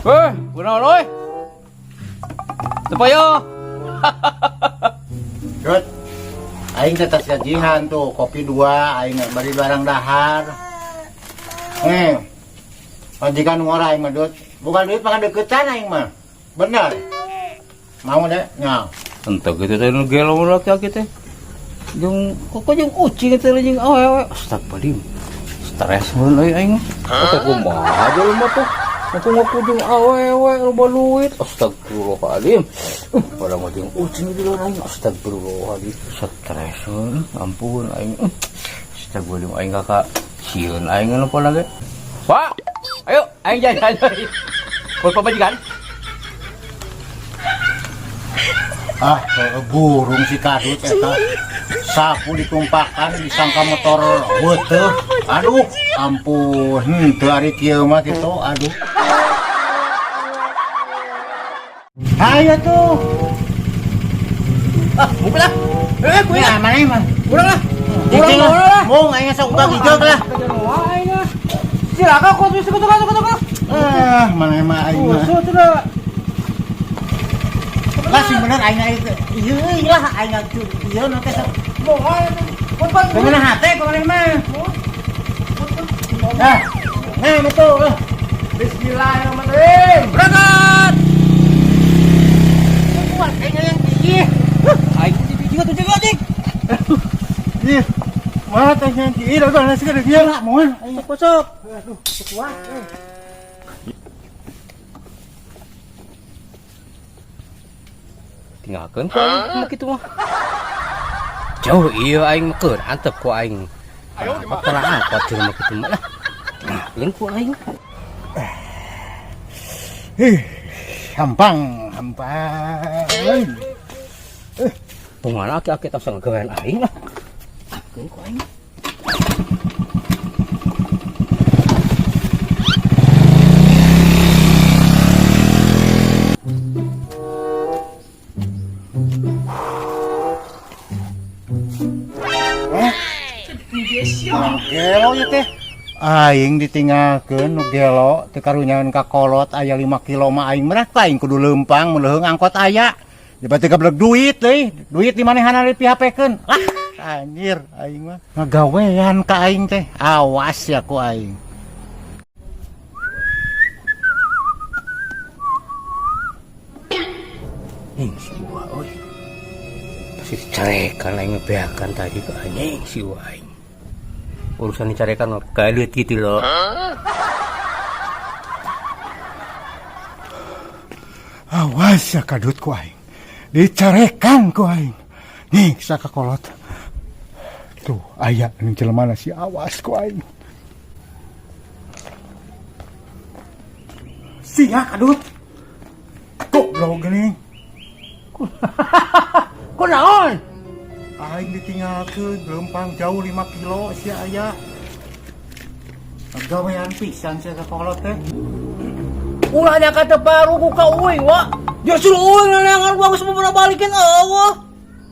Kunaon oi? Tepayo. Dut, aing tetes gajihan tuh, kopi 2, aing bari barang dahar. Majikan ngora aing mah Dut. Bukan duit makan deketan aing mah. Bener. Mau deh, nya. Entah gitu teh nu gelo laki-laki teh. Jeung kok jeung ucing teh jeung awewe. Astagfirullahaladzim. Stres mun euy aing. Teh kumaha aja lu mah tuh. Aku ngaku jeung awewe loba duit. Astagfirullahaladzim. Pada mah jeung ucing di luar aing. Astagfirullahaladzim. Stres mun. Ampun aing. Astagfirullahaladzim aing kakak. Sieun aing nelpon lagi. Pak, ayo aing jalan. Buat pamajikan. Burung si kadut eta. Sapu ditumpahkan disangka motor beuteuh. Aduh, ampun, teu ari kieu mah kitu, aduh. Hayo tuh. Bukan lah. Kuy mana mah? Urang lah. Urang lah. Mung aing sok bagijog lah. Silakan kau tuh kutuk. Mana mah aing mah. Lah sih bener aing ieu lah aing ieu na teh. Bener hate kemarin mah. Nah betul. Bismillahirrahmanirrahim. Berangkat. Kuat aing yang tinggi. Aing juga tuh jaga dik. Ih. Mah teh yang tinggi udah nasi kada dia lah moal aing kocok. Aduh, kuat. Tinggalkan ku aing kitu mah. Jauh ieu aing mah keur antep ku aing. Pernah angkot jeung mah kitu mah lah. Tinggalkan ku aing. Hampang. Pengana aki-aki tak sangat gawean aing lah. Tinggalkan ku aing. Gelo ya teh. Aing ditinggalkeun nu gelo teu karunyangan ka kolot aya 5 kilo mah aing mah aing kudu leumpang meuleung angkot aya. Jadi gablek duit deui. Duit di manehana dipihapekeun. Lah anjir aing mah ngagawean ka aing teh. Awas ya ku aing. Si Uwa oi. Pasti dicarekan aing ngebeakan tadi ke anjing si Uwa aing. Urusan dicarekan mah kaeut gitu loh. Awas ya kadut ku aing. Dicarekan ku aing. Nyiksa ka kolot. Tuh aya anu jelema si awas ku aing. Sia kadut. Goblok geuning. Kunaon? Aing ditinggalkeun leumpang jauh 5 kilo sia aya. Gawean pisan sia ka kolot teh. Ulahnya kata baru ku ka uing wa. Justru uing neangan bagus mau balikin eueuh.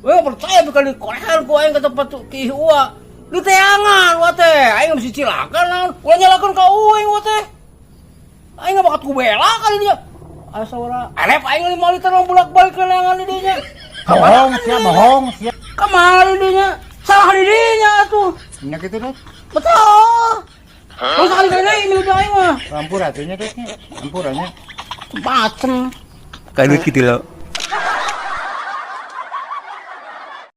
We percaya bekal dikorel ku aing ka tempat ki Uwa. Di teangan wa teh. Aing mesti cilakan naon. Ulah nyalakeun ka uing wa teh. Aing bakat ku bela kali dia. Asa ora. Arep aing 5 liter bolak-balik neangan di dinya. Bohong sia. Kamari dinya. Salah di dinya atuh. Nya kitu teh. Betul. Terus kali deui milik aing mah. Rampur atunya teh. Rampurannya. Bacem. Kayak gitu loh.